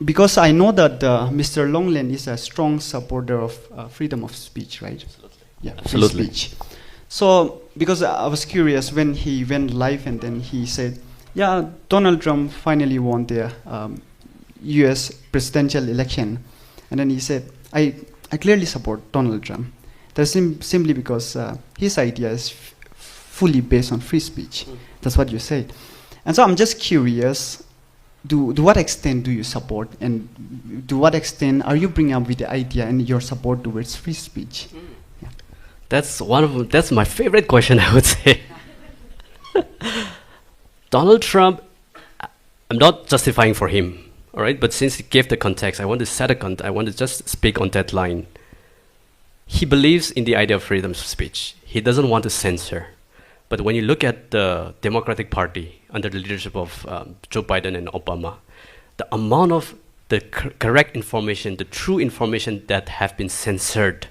because I know that Mr. Longland is a strong supporter of freedom of speech, right? Absolutely. Yeah, Absolutely. free speech. So, because I was curious when he went live and then he said, yeah, Donald Trump finally won the US presidential election. And then he said, I clearly support Donald Trump. That's simply because his idea is fully based on free speech. That's what you said. And so I'm just curious, to what extent do you support, and to what extent are you bringing up with the idea and your support towards free speech? Yeah. That's my favorite question, I would say. Donald Trump, I'm not justifying for him, all right? But since he gave the context, I want to set a context. I want to just speak on that line. He believes in the idea of freedom of speech. He doesn't want to censor. But when you look at the Democratic Party under the leadership of Joe Biden and Obama, the amount of the correct information, the true information that have been censored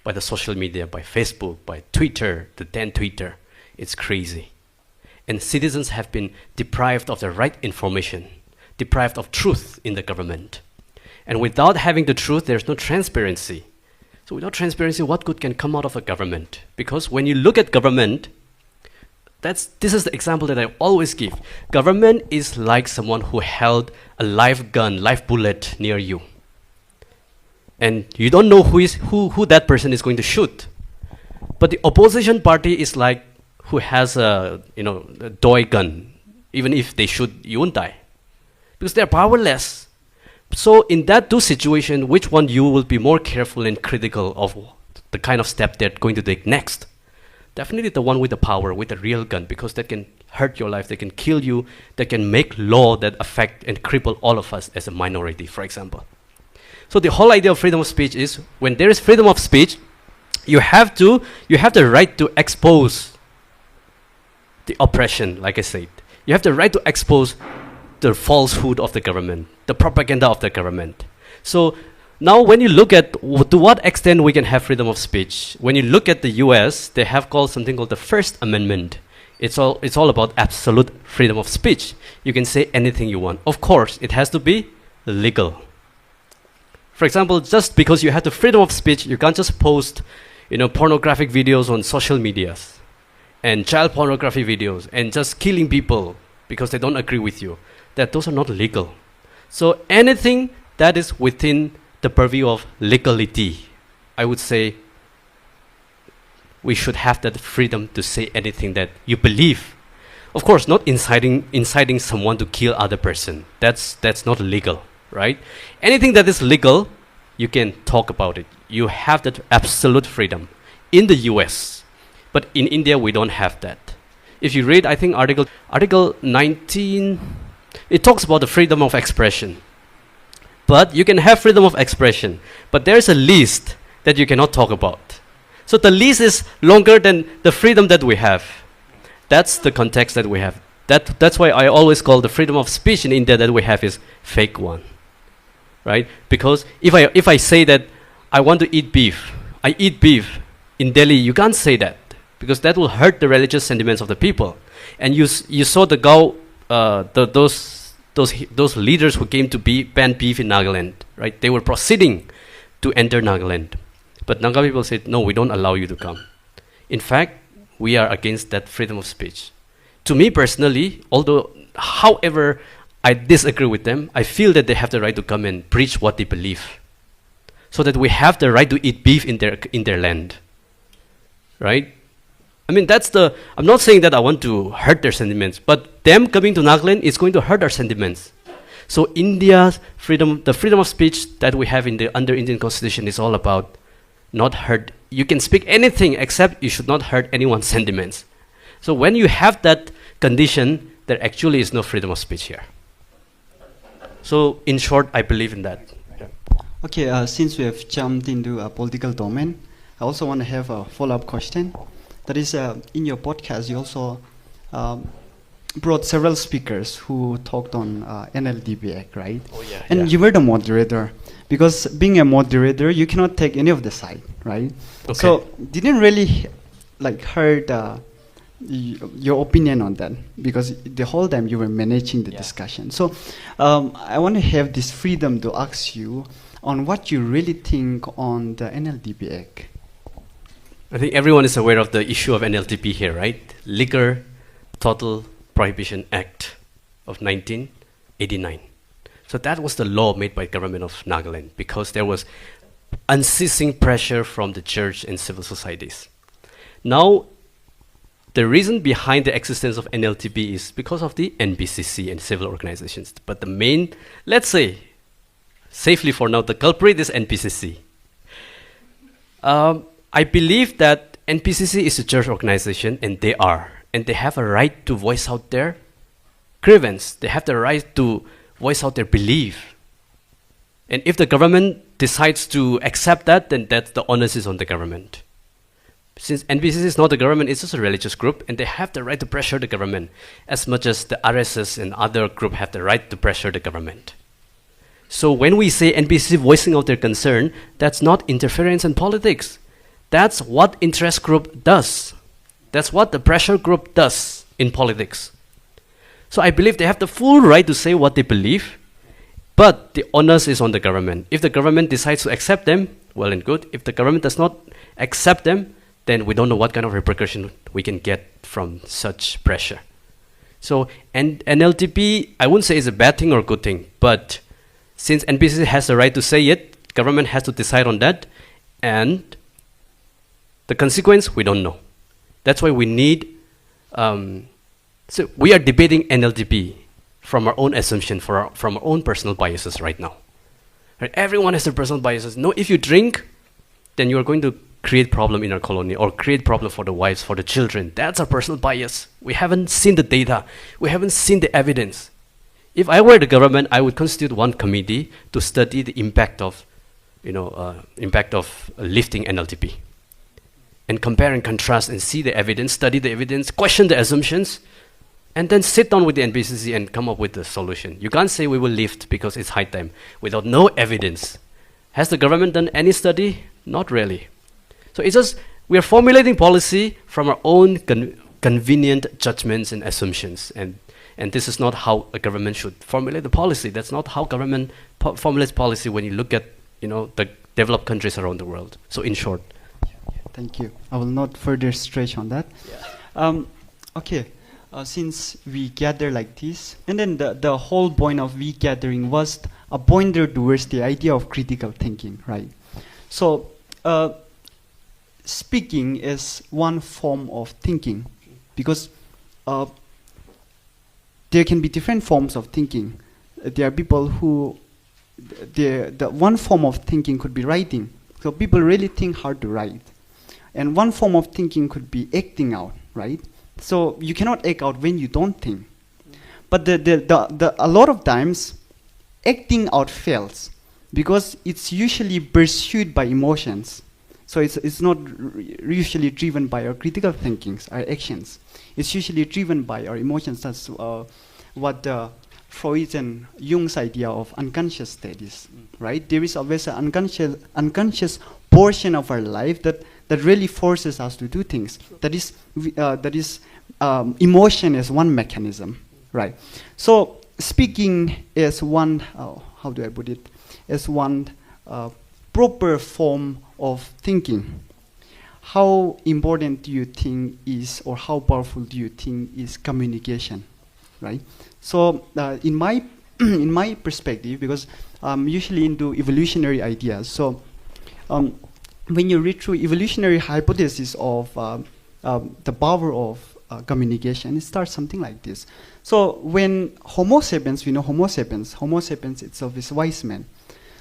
by the social media, by Facebook, by Twitter, the then Twitter, it's crazy. And citizens have been deprived of the right information, deprived of truth in the government. And without having the truth, there's no transparency. So without transparency, what good can come out of a government? Because when you look at government, this is the example that I always give. Government is like someone who held a live gun, live bullet near you. And you don't know who that person is going to shoot. But the opposition party is like who has a toy gun. Even if they shoot, you won't die. Because they're powerless. So in that two situations, which one you will be more careful and critical of the kind of step they're going to take next? Definitely the one with the power, with the real gun, because that can hurt your life, they can kill you, they can make law that affect and cripple all of us as a minority, for example. So the whole idea of freedom of speech is, when there is freedom of speech, you have the right to expose the oppression, like I said. You have the right to expose the falsehood of the government, the propaganda of the government. So now when you look at to what extent we can have freedom of speech, when you look at the US, they have called something called the First Amendment. It's all about absolute freedom of speech. You can say anything you want. Of course, it has to be legal. For example, just because you have the freedom of speech, you can't just post pornographic videos on social medias and child pornography videos and just killing people because they don't agree with you. Those are not legal. So anything that is within the purview of legality, I would say we should have that freedom to say anything that you believe. Of course, not inciting someone to kill other person. That's not legal, right? Anything that is legal, you can talk about it. You have that absolute freedom in the US. But in India, we don't have that. If you read, I think Article 19, it talks about the freedom of expression. But you can have freedom of expression. But there's a list that you cannot talk about. So the list is longer than the freedom that we have. That's the context that we have. That's why I always call the freedom of speech in India that we have is fake one. Right? Because if I say that I want to eat beef, I eat beef, in Delhi you can't say that, because that will hurt the religious sentiments of the people. And you saw the those leaders who came to ban beef in Nagaland, right? They were proceeding to enter Nagaland. But Naga people said, no, we don't allow you to come. In fact, we are against that freedom of speech. To me personally, however I disagree with them, I feel that they have the right to come and preach what they believe. So that we have the right to eat beef in their land. Right? I mean, I'm not saying that I want to hurt their sentiments, but them coming to Nagaland is going to hurt our sentiments. So India's freedom, the freedom of speech that we have under Indian Constitution is all about not hurt. You can speak anything except you should not hurt anyone's sentiments. So when you have that condition, there actually is no freedom of speech here. So in short, I believe in that. Yeah. Okay, since we have jumped into a political domain, I also want to have a follow-up question. That is, in your podcast, you also brought several speakers who talked on NLTP Act, right? Oh, yeah. And you were the moderator. Because being a moderator, you cannot take any of the side, right? Okay. So didn't really hurt your opinion on that, because the whole time you were managing the discussion. So I want to have this freedom to ask you on what you really think on the NLTP Act. I think everyone is aware of the issue of NLTP here, right? Liquor Total Prohibition Act of 1989. So that was the law made by government of Nagaland because there was unceasing pressure from the church and civil societies. Now, the reason behind the existence of NLTP is because of the NBCC and civil organizations. But the main, let's say, safely for now, the culprit is NPCC. I believe that NPCC is a church organization, and they have a right to voice out their grievance. They have the right to voice out their belief. And if the government decides to accept that, then that's the onus is on the government. Since NPCC is not the government, it's just a religious group, and they have the right to pressure the government as much as the RSS and other group have the right to pressure the government. So when we say NPCC voicing out their concern, that's not interference in politics. That's what interest group does. That's what the pressure group does in politics. So I believe they have the full right to say what they believe, but the onus is on the government. If the government decides to accept them, well and good. If the government does not accept them, then we don't know what kind of repercussion we can get from such pressure. So NLTP, I wouldn't say is a bad thing or a good thing, but since NPCC has the right to say it, government has to decide on that, and the consequence, we don't know. That's why we need, so we are debating NLTP from our own assumption, from our own personal biases right now. Right? Everyone has their personal biases. No, if you drink, then you are going to create problem in our colony or create problem for the wives, for the children. That's our personal bias. We haven't seen the data. We haven't seen the evidence. If I were the government, I would constitute one committee to study the impact of, lifting NLTP, and compare and contrast and see the evidence, study the evidence, question the assumptions, and then sit down with the NPCC and come up with the solution. You can't say we will lift because it's high time without no evidence. Has the government done any study? Not really. So it's just we are formulating policy from our own convenient judgments and assumptions, and this is not how a government should formulate the policy. That's not how government formulates policy when you look at the developed countries around the world. So in short. Thank you. I will not further stretch on that. Yeah. Okay. Since we gather like this, and then the whole point of we gathering was a pointer towards the idea of critical thinking, right? So speaking is one form of thinking, because there can be different forms of thinking. There are people who, the one form of thinking could be writing. So people really think hard to write. And one form of thinking could be acting out, right? So you cannot act out when you don't think. But a lot of times, acting out fails because it's usually pursued by emotions. So it's not usually driven by our critical thinkings, our actions. It's usually driven by our emotions. That's what Freud and Jung's idea of unconscious state is, right? There is always an unconscious portion of our life that really forces us to do things. That is emotion is one mechanism, right? So speaking is one, how do I put it, is one proper form of thinking. How important do you think is, or how powerful do you think is communication, right? So in my perspective, because I'm usually into evolutionary ideas, so when you read through evolutionary hypothesis of the power of communication, it starts something like this. So when Homo sapiens, we know Homo sapiens itself is wise man.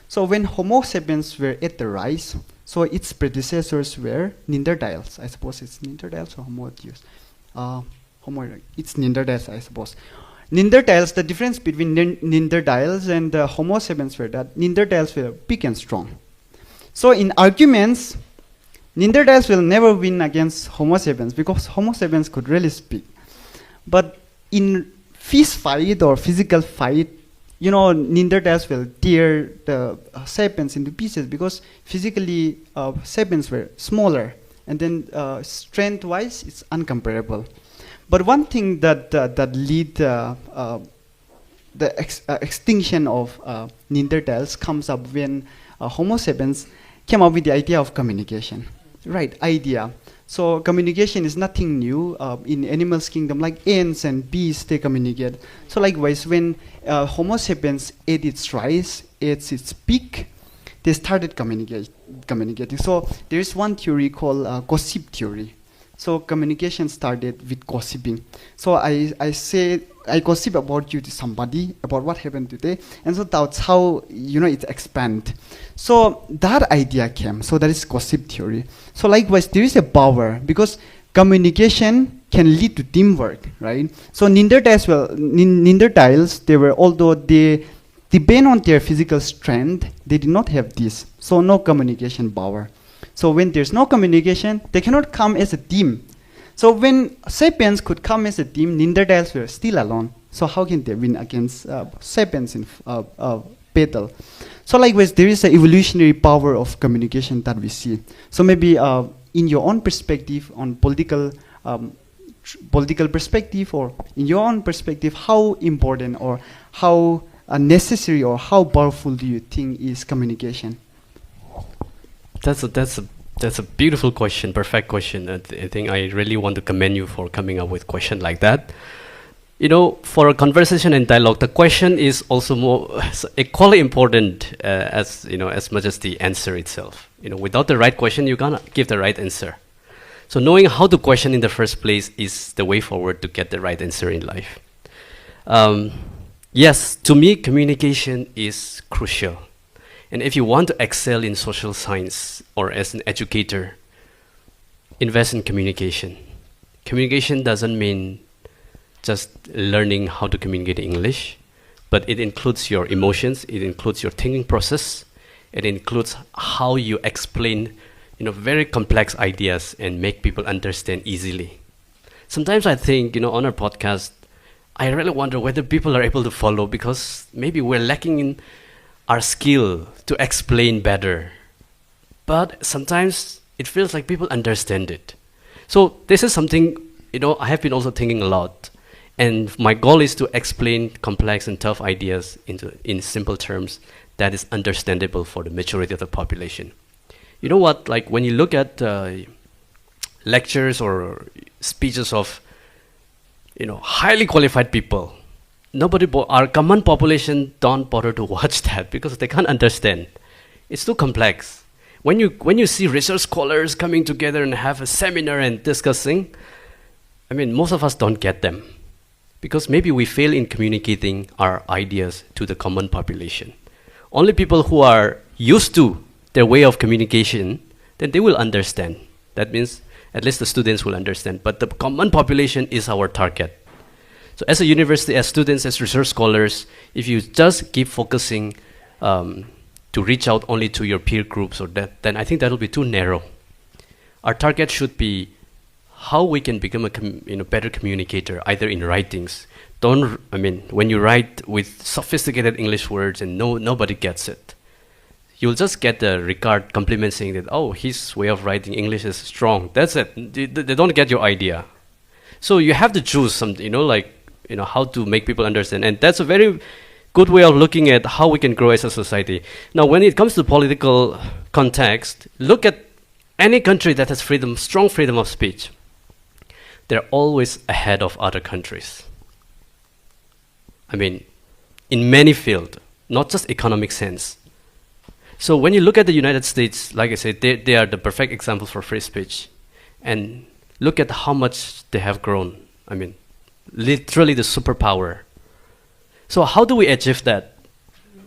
So when Homo sapiens were at the rise, so its predecessors were Neanderthals. I suppose it's Neanderthals or Homo erectus. It's Neanderthals, I suppose. Neanderthals, the difference between Neanderthals and Homo sapiens were that Neanderthals were big and strong. So in arguments, Neanderthals will never win against Homo sapiens because Homo sapiens could really speak. But in fist fight or physical fight, Neanderthals will tear the sapiens into pieces because physically sapiens were smaller, and then strength-wise, it's uncomparable. But one thing that lead the extinction of Neanderthals comes up when Homo sapiens came up with the idea of communication. Right, idea. So communication is nothing new. In animals kingdom, like ants and bees, they communicate. So likewise, when Homo sapiens ate its rice, ate its pig, they started communicating. So there is one theory called gossip theory. So communication started with gossiping. So I gossip about you to somebody, about what happened today, and so that's how it expand. So that idea came. So that is gossip theory. So likewise, there is a power because communication can lead to teamwork, right? So Neanderthals, they were, although they depend on their physical strength, they did not have this. So no communication power. So when there's no communication, they cannot come as a team. So when sapiens could come as a team, Neanderthals were still alone. So how can they win against sapiens in battle? So likewise, there is an evolutionary power of communication that we see. So maybe in your own perspective on political perspective, or in your own perspective, how important or how necessary or how powerful do you think is communication? That's a beautiful question, perfect question. I think I really want to commend you for coming up with a question like that. For a conversation and dialogue, the question is also more equally important as much as the answer itself. Without the right question, you can't give the right answer. So knowing how to question in the first place is the way forward to get the right answer in life. Yes, to me, communication is crucial. And if you want to excel in social science or as an educator, invest in communication. Communication doesn't mean just learning how to communicate English, but it includes your emotions, it includes your thinking process, it includes how you explain very complex ideas and make people understand easily. Sometimes I think, on our podcast, I really wonder whether people are able to follow because maybe we're lacking in our skill to explain better. But sometimes it feels like people understand it. So this is something, I have been also thinking a lot. And my goal is to explain complex and tough ideas in simple terms that is understandable for the majority of the population. You know what, like when you look at lectures or speeches of, highly qualified people, our common population don't bother to watch that because they can't understand. It's too complex. When you see research scholars coming together and have a seminar and discussing, most of us don't get them because maybe we fail in communicating our ideas to the common population. Only people who are used to their way of communication, then they will understand. That means at least the students will understand. But the common population is our target. So as a university, as students, as research scholars, if you just keep focusing to reach out only to your peer groups or that, then I think that will be too narrow. Our target should be how we can become a better communicator, either in writings. When you write with sophisticated English words and nobody gets it, you'll just get the regard, compliment saying that, oh, his way of writing English is strong. That's it. They don't get your idea. So you have to choose something, how to make people understand. And that's a very good way of looking at how we can grow as a society. Now, when it comes to political context, look at any country that has strong freedom of speech. They're always ahead of other countries. In many fields, not just economic sense. So when you look at the United States, like I said, they are the perfect example for free speech. And look at how much they have grown. Literally the superpower. So how do we achieve that?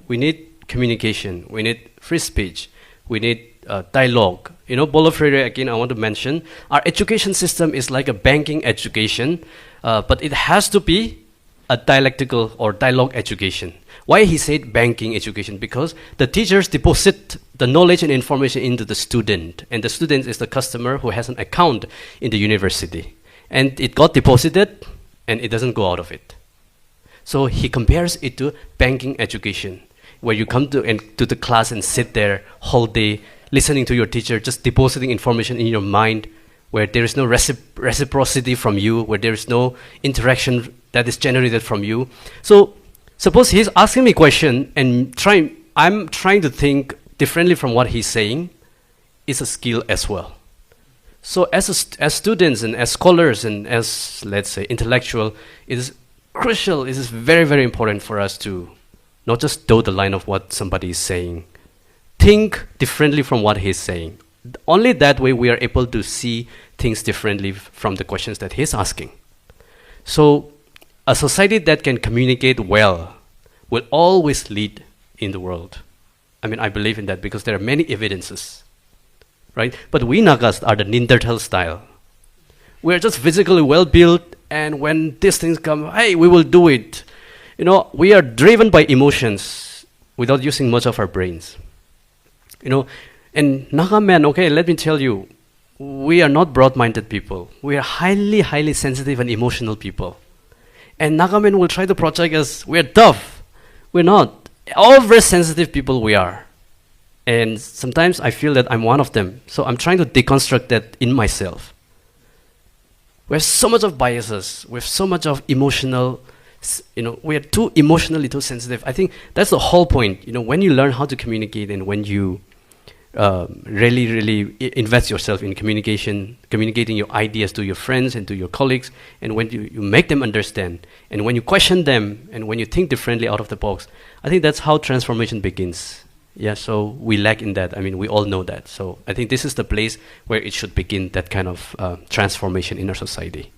We need communication. We need free speech. We need dialogue. Paulo Freire, again, I want to mention, our education system is like a banking education, but it has to be a dialectical or dialogue education. Why he said banking education? Because the teachers deposit the knowledge and information into the student, and the student is the customer who has an account in the university. And it got deposited, and it doesn't go out of it. So he compares it to banking education, where you come to the class and sit there whole day, listening to your teacher, just depositing information in your mind where there is no reciprocity from you, where there is no interaction that is generated from you. So suppose he's asking me a question and I'm trying to think differently from what he's saying, is a skill as well. So as students and as scholars and as, let's say, intellectual, it is crucial, it is very, very important for us to not just toe the line of what somebody is saying. Think differently from what he's saying. Only that way we are able to see things differently from the questions that he's asking. So a society that can communicate well will always lead in the world. I mean, I believe in that because there are many evidences, right? But we Nagas are the Neanderthal style. We're just physically well built, and when these things come, hey, we will do it. You know, we are driven by emotions without using much of our brains. You know, and Naga men, okay, let me tell you, we are not broad-minded people. We are highly, highly sensitive and emotional people. And Naga men will try to project us, we're tough. We're not. All very sensitive people we are. And sometimes I feel that I'm one of them. So I'm trying to deconstruct that in myself. We have so much of biases. We have so much of emotional, you know, we are too emotionally too sensitive. I think that's the whole point. You know, when you learn how to communicate and when you really invest yourself in communicating your ideas to your friends and to your colleagues, and when you make them understand, and when you question them, and when you think differently out of the box, I think that's how transformation begins. Yeah, so we lack in that. I mean, we all know that. So I think this is the place where it should begin, that kind of transformation in our society.